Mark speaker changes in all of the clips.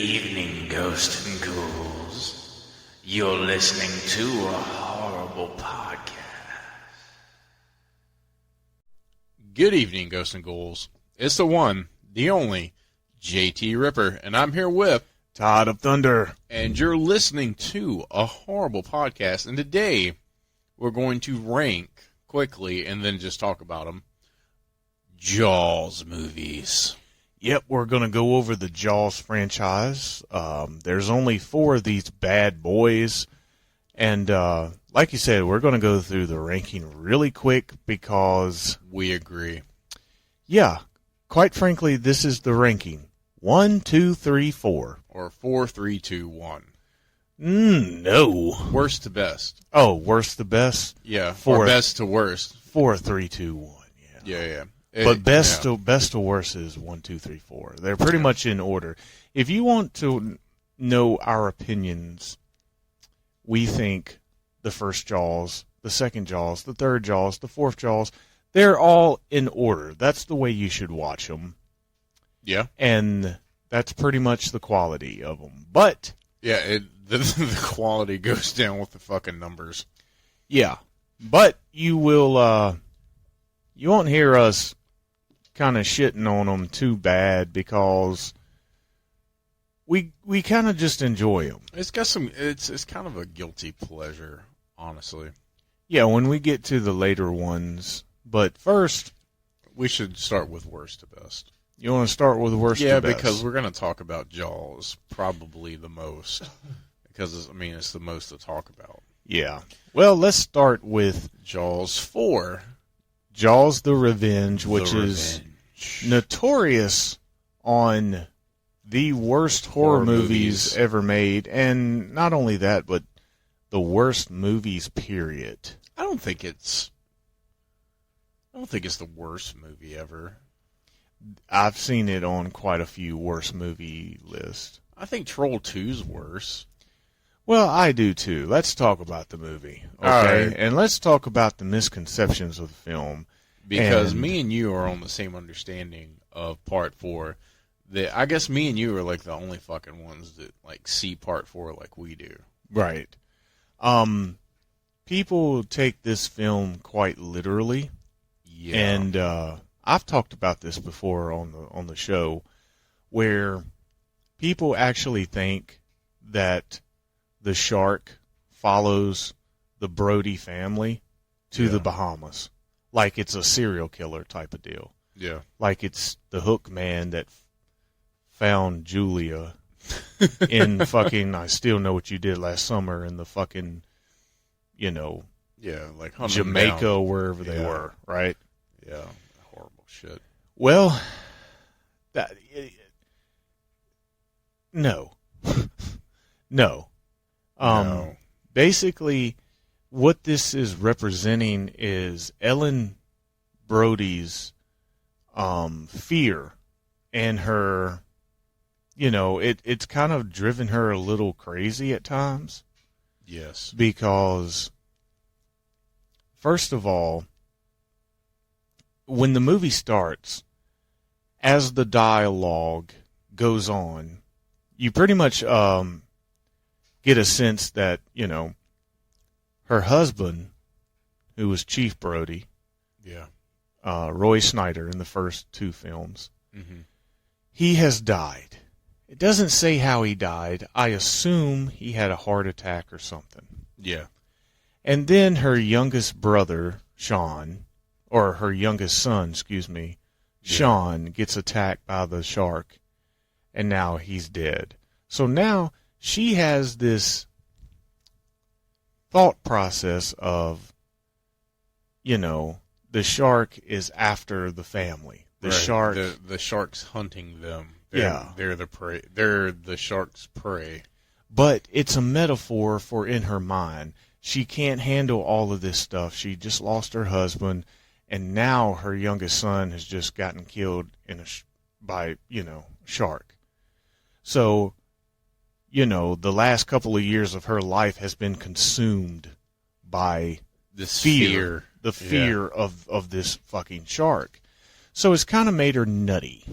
Speaker 1: evening, ghosts and ghouls. You're listening to a horrible podcast.
Speaker 2: Good evening, ghosts and ghouls. It's the one, the only, JT Ripper, and I'm here with
Speaker 3: Todd of Thunder.
Speaker 2: And you're listening to a horrible podcast. And today, we're going to rank quickly and then just talk about them. Jaws movies.
Speaker 3: Yep, we're going to go over the Jaws franchise. There's only 4 of these bad boys. And like you said, we're going to go through the ranking really quick because...
Speaker 2: We agree.
Speaker 3: Yeah, quite frankly, this is the ranking. 1, 2, 3, 4.
Speaker 2: Or 4, 3, 2, 1.
Speaker 3: No.
Speaker 2: Worst to best.
Speaker 3: Oh, worst to best?
Speaker 2: Yeah,
Speaker 3: Four,
Speaker 2: or best to worst.
Speaker 3: 4, 3, 2, 1.
Speaker 2: Yeah.
Speaker 3: But best to worst is 1, 2, 3, 4. They're pretty much in order. If you want to know our opinions, we think the first Jaws, the second Jaws, the third Jaws, the fourth Jaws, they're all in order. That's the way you should watch them.
Speaker 2: Yeah.
Speaker 3: And that's pretty much the quality of them. But
Speaker 2: yeah, the quality goes down with the fucking numbers.
Speaker 3: Yeah. But you will you won't hear us kind of shitting on them too bad because we kind of just enjoy them.
Speaker 2: It's got some. It's kind of a guilty pleasure, honestly.
Speaker 3: Yeah, when we get to the later ones. But first,
Speaker 2: we should start with worst to best.
Speaker 3: You want to start with worst to best?
Speaker 2: Yeah, because we're going to talk about Jaws probably the most because it's the most to talk about.
Speaker 3: Yeah. Well, let's start with
Speaker 2: Jaws 4.
Speaker 3: Jaws the Revenge, which is notorious on the worst horror movies ever made. And not only that, but the worst movies, period.
Speaker 2: I don't think it's the worst movie ever.
Speaker 3: I've seen it on quite a few worst movie lists.
Speaker 2: I think Troll 2's worse.
Speaker 3: Well, I do too. Let's talk about the movie, okay? Right. And let's talk about the misconceptions of the film.
Speaker 2: Because me and you are on the same understanding of Part 4. I guess me and you are like the only fucking ones that like see Part 4 like we do.
Speaker 3: Right. People take this film quite literally.
Speaker 2: Yeah.
Speaker 3: And I've talked about this before on the show, where people actually think that the shark follows the Brody family to the Bahamas, like it's a serial killer type of deal.
Speaker 2: Yeah,
Speaker 3: like it's the Hook man that found Julia in fucking I Still Know What You Did Last Summer in the fucking,
Speaker 2: like
Speaker 3: Jamaica or wherever they were, right?
Speaker 2: Yeah, horrible shit.
Speaker 3: Well, no. No. Basically, what this is representing is Ellen Brody's fear and her, it's kind of driven her a little crazy at times.
Speaker 2: Yes.
Speaker 3: Because, first of all, when the movie starts, as the dialogue goes on, you pretty much get a sense that, her husband, who was Chief Brody, Roy Snyder in the first 2 films, he has died. It doesn't say how he died. I assume he had a heart attack or something.
Speaker 2: Yeah.
Speaker 3: And then her youngest brother, Sean, or her youngest son, Sean, gets attacked by the shark, and now he's dead. So now she has this thought process of, the shark is after the family. The
Speaker 2: shark's hunting them. They're the prey. They're the shark's prey.
Speaker 3: But it's a metaphor for in her mind. She can't handle all of this stuff. She just lost her husband, and now her youngest son has just gotten killed by shark. So, the last couple of years of her life has been consumed by
Speaker 2: this
Speaker 3: fear. The fear of this fucking shark. So it's kind of made her nutty.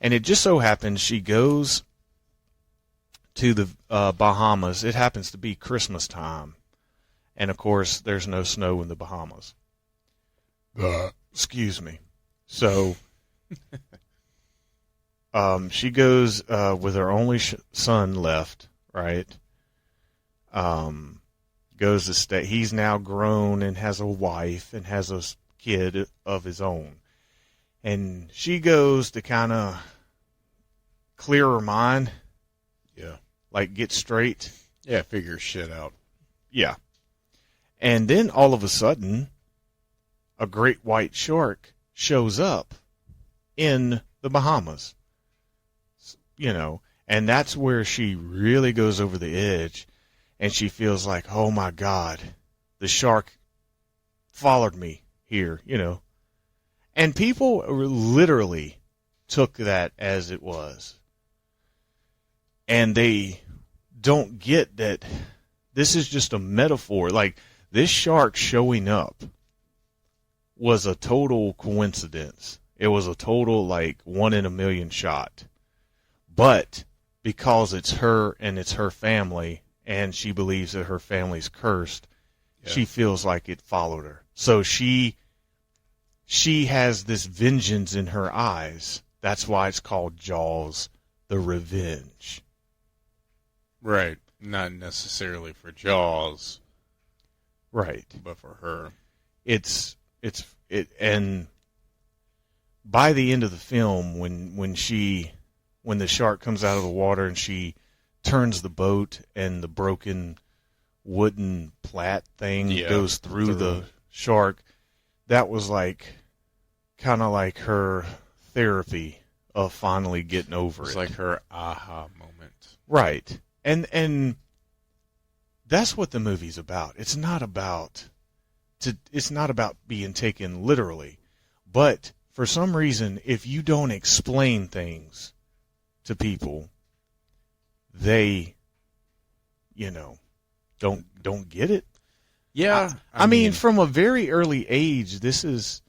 Speaker 3: And it just so happens she goes to the Bahamas. It happens to be Christmas time. And, of course, there's no snow in the Bahamas. Excuse me. So she goes with her only son left, right? Goes to stay. He's now grown and has a wife and has a kid of his own. And she goes to kind of clear her mind.
Speaker 2: Yeah.
Speaker 3: Like get straight.
Speaker 2: Yeah, figure shit out.
Speaker 3: Yeah. And then all of a sudden, a great white shark shows up in the Bahamas. You know, and that's where she really goes over the edge. And she feels like, oh my God, the shark followed me here, you know. And people literally took that as it was. And they don't get that this is just a metaphor. Like, this shark showing up was a total coincidence. It was a total, like, 1 in a million shot. But because it's her and it's her family, and she believes that her family's cursed, she feels like it followed her. So she has this vengeance in her eyes. That's why it's called Jaws, the Revenge.
Speaker 2: Right. Not necessarily for Jaws.
Speaker 3: Right.
Speaker 2: But for her.
Speaker 3: And by the end of the film, when the shark comes out of the water and she turns the boat and the broken wooden plat thing goes through the shark, that was like kind of like her therapy of finally getting over it.
Speaker 2: It's like her aha moment.
Speaker 3: Right. And that's what the movie's about. It's not about being taken literally. But for some reason, if you don't explain things to people, they, don't get it.
Speaker 2: Yeah.
Speaker 3: I mean, from a very early age, this is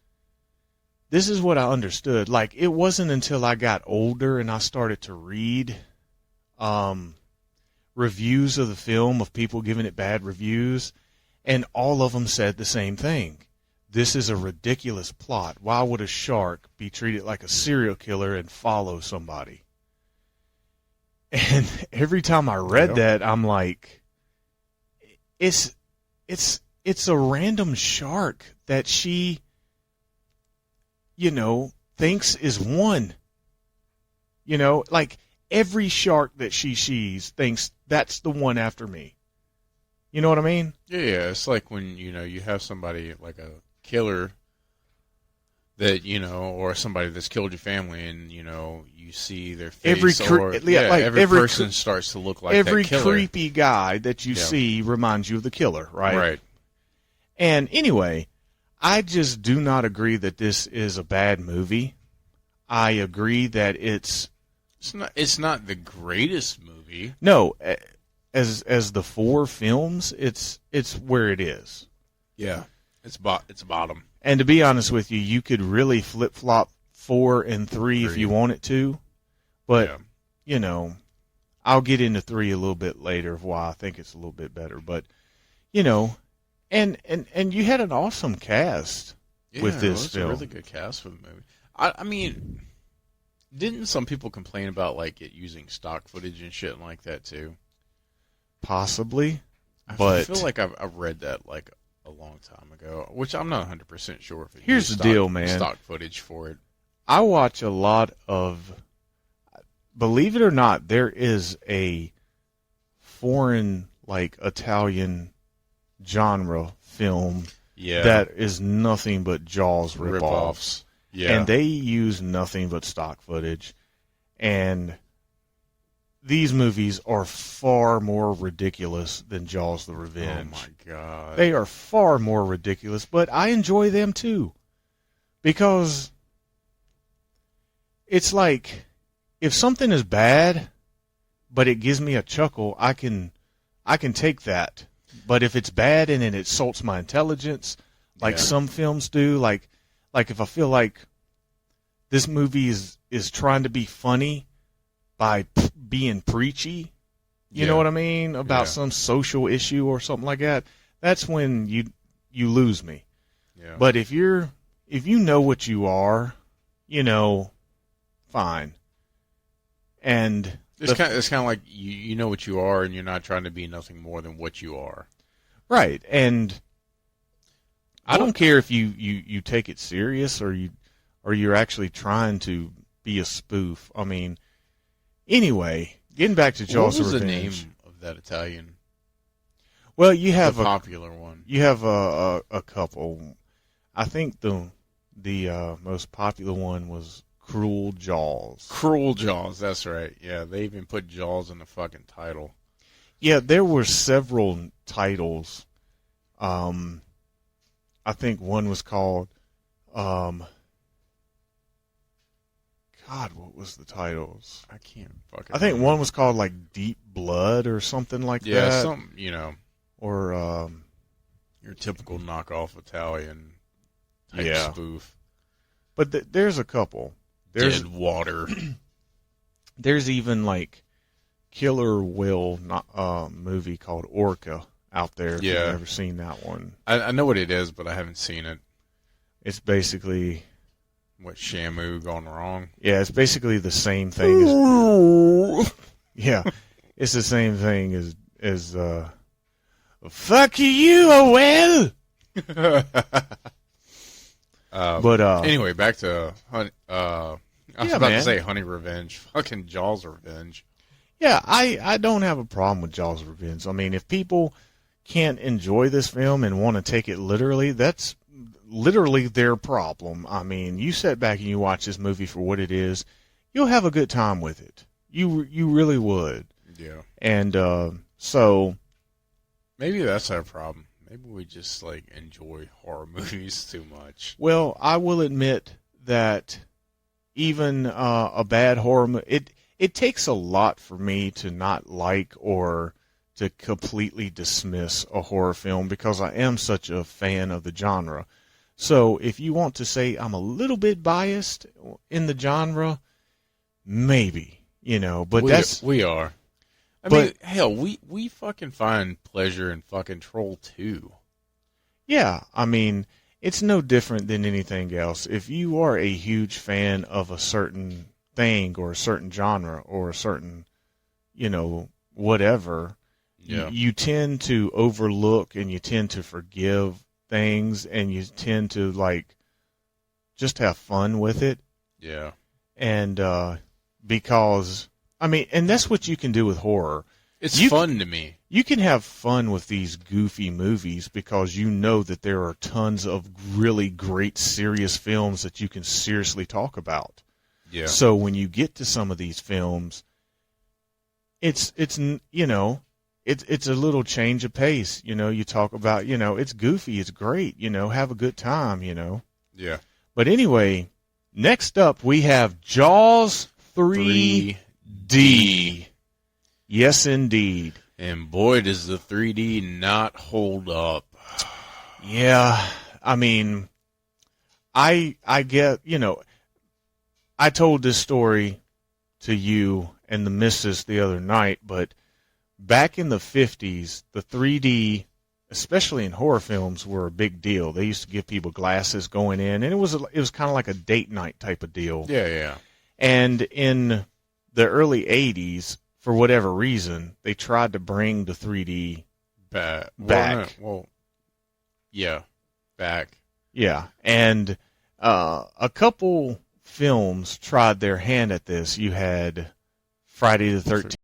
Speaker 3: what I understood. Like, it wasn't until I got older and I started to read reviews of the film of people giving it bad reviews, and all of them said the same thing. This is a ridiculous plot. Why would a shark be treated like a serial killer and follow somebody? And every time I read that, I'm like, it's a random shark that she, thinks is one. Like every shark that she sees thinks that's the one after me. You know what I mean?
Speaker 2: Yeah, it's like when, you have somebody like a killer that, or somebody that's killed your family and, you see their face every person starts to look like
Speaker 3: every
Speaker 2: that killer.
Speaker 3: Creepy guy that you see reminds you of the killer, right?
Speaker 2: Right.
Speaker 3: And anyway, I just do not agree that this is a bad movie. I agree that it's
Speaker 2: not the greatest movie.
Speaker 3: No, as the 4 films, it's where it is.
Speaker 2: Yeah. It's bottom.
Speaker 3: And to be honest with you, you could really flip-flop 4 and 3 if you wanted to. But, I'll get into 3 a little bit later of why I think it's a little bit better. But, and you had an awesome cast with this film.
Speaker 2: A really good cast for the movie. I mean, didn't some people complain about like it using stock footage and shit like that too?
Speaker 3: Possibly.
Speaker 2: I feel like I've read that like a long time ago, which I'm not 100% sure if it
Speaker 3: Here's the deal, man.
Speaker 2: Stock footage for it.
Speaker 3: I watch a lot of, believe it or not, there is a foreign, like Italian genre film that is nothing but Jaws ripoffs.
Speaker 2: Yeah.
Speaker 3: And they use nothing but stock footage. And these movies are far more ridiculous than Jaws the Revenge.
Speaker 2: Oh, my God.
Speaker 3: They are far more ridiculous, but I enjoy them, too. Because it's like, if something is bad, but it gives me a chuckle, I can take that. But if it's bad and it insults my intelligence, like some films do, like if I feel like this movie is trying to be funny by being preachy, you know what I mean, about some social issue or something like that, that's when you lose me. Yeah. But if you know what you are, fine. And
Speaker 2: it's kind of like you know what you are, and you're not trying to be nothing more than what you are.
Speaker 3: Right. And I don't care if you take it serious or you're actually trying to be a spoof. I mean, anyway, getting back to Jaws of Revenge.
Speaker 2: What was the name of that Italian?
Speaker 3: Well, you have
Speaker 2: a popular one.
Speaker 3: You have a couple. I think the most popular one was Cruel Jaws.
Speaker 2: Cruel Jaws, that's right. Yeah, they even put Jaws in the fucking title.
Speaker 3: Yeah, there were several titles. I think one was called, God, what was the titles?
Speaker 2: I can't fucking
Speaker 3: I think remember. One was called, like, Deep Blood or something like that.
Speaker 2: Yeah, something,
Speaker 3: Or,
Speaker 2: your typical knockoff Italian type spoof.
Speaker 3: But there's a couple. There's
Speaker 2: Dead Water.
Speaker 3: There's even, like, Killer Whale movie called Orca out there. If you've ever seen that one.
Speaker 2: I know what it is, but I haven't seen it.
Speaker 3: It's basically...
Speaker 2: What, Shamu gone wrong?
Speaker 3: Yeah, it's basically the same thing as... Yeah, it's the same thing as fuck you, a whale! But
Speaker 2: anyway, back to Honey, I was about to say Honey Revenge. Fucking Jaws Revenge.
Speaker 3: Yeah, I don't have a problem with Jaws Revenge. I mean, if people can't enjoy this film and want to take it literally, that's literally their problem. I mean, you sit back and you watch this movie for what it is, you'll have a good time with it. You really would.
Speaker 2: Yeah.
Speaker 3: And so
Speaker 2: maybe that's our problem. Maybe we just enjoy horror movies too much.
Speaker 3: Well, I will admit that even a bad horror movie, it takes a lot for me to not like or to completely dismiss a horror film because I am such a fan of the genre. So if you want to say I'm a little bit biased in the genre, maybe, but
Speaker 2: we are. I mean, hell, we fucking find pleasure in fucking Troll 2.
Speaker 3: Yeah, I mean, it's no different than anything else. If you are a huge fan of a certain thing or a certain genre or a certain, whatever, you tend to overlook and you tend to forgive things and you tend to, just have fun with it.
Speaker 2: Yeah.
Speaker 3: And because... I mean, and that's what you can do with horror.
Speaker 2: It's fun to me.
Speaker 3: You can have fun with these goofy movies because you know that there are tons of really great, serious films that you can seriously talk about.
Speaker 2: Yeah.
Speaker 3: So when you get to some of these films, it's a little change of pace. You talk about, it's goofy, it's great, have a good time,
Speaker 2: Yeah.
Speaker 3: But anyway, next up we have Jaws 3D. Yes, indeed.
Speaker 2: And boy, does the 3D not hold up.
Speaker 3: Yeah, I mean, I get, I told this story to you and the missus the other night, but back in the 50s, the 3D, especially in horror films, were a big deal. They used to give people glasses going in, and it was kind of like a date night type of deal.
Speaker 2: Yeah, yeah.
Speaker 3: And in the early 80s, for whatever reason, they tried to bring the 3D back.
Speaker 2: Yeah, back.
Speaker 3: Yeah, and a couple films tried their hand at this. You had Friday the 13th.